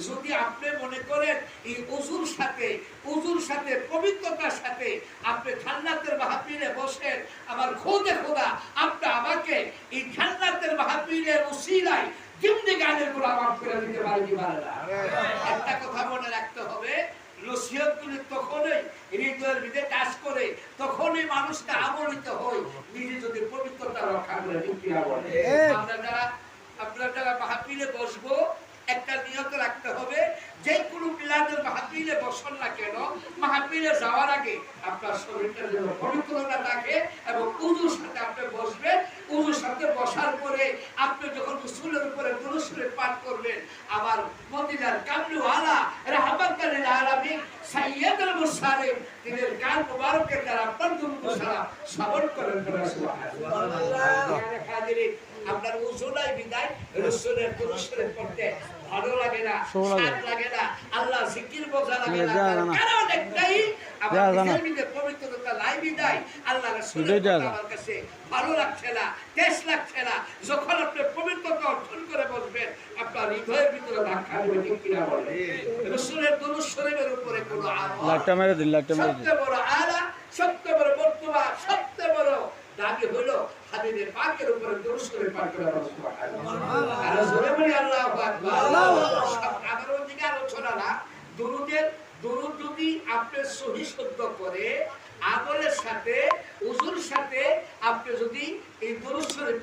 যদি আপনি মনে করেন এই উজুর সাথে পবিত্রতার সাথে আপনি জান্নাতের মাহফিলে বসেন, আমার খোদে খোদা আপনি আমাকে এই জান্নাতের মাহফিলের উসিলায় জিন্দেগানের গুনাহ মাফ করে দিতে পারেন কি পারে না? একটা কথা মনে রাখতে হবে, নসিহতগুলি তখনই হৃদয়ের ভিতরে কাজ করে, তখনই মানুষটা আমলিত হয় নিজে যদি পবিত্রতা রক্ষা করে। ঠিক কি না বলে? আপনারা যারা মাহফিলে বসবো একটা নিয়ত রাখতে হবে, যে কোনো মিলাদের মাহফিলে বসন না কেন, মাহফিলে যাওয়ার আগে আপনার শরীরটা যেন পবিত্রতা থাকে এবং উযুর সাথে আপনি বসবেন। উযুর সাথে বসার পরে আপনি যখন রাসূলের উপরে দুরূদ শরীফ পাঠ করবেন, আমার মদিনার কামলু আলা রাহমাতাল লিল আলামিন সাইয়্যিদুল মুরসালিন তিনের গান মুবারকের দ্বারা আপনার দুরূদ সালাম শ্রবণ করেন। সুবহানাল্লাহ। আপনার উযুলাই বিদায় রাসূলের দুরূদ শরীফ পড়তে ভালো লাগে না, স্বাদ লাগে না, আল্লাহ জিকির বোঝা লাগে না, কারণ একটাই আমার নিজের পবিত্রতা লাই বিদায় আল্লাহ রাসূলের আমার কাছে ভালো লাগছে না, টেস্ট লাগছে না। যখন আপনি পবিত্রতা অর্জন করে বসবেন, আপনার হৃদয়ের ভিতরে ধাক্কা দেবে। ঠিক কিনা বলে? রাসূলের দুরূদ শরীফের উপরে কোন সবচেয়ে বড় আলা, সবচেয়ে বড় বর্তবা, সবচেয়ে বড় দাবি হলো হাবিবে পাকের উপরে দুরূদ শরীফ পাঠ করা। সুবহানাল্লাহ। আর জোরে বলি আল্লাহু আকবার। আমার ওদিকে আলোচনা না, দুরূদ যদি আপনি সহি শুদ্ধ করে আমলের সাথে উযুর সাথে আপনি যদি এই দুরূদ শরীফ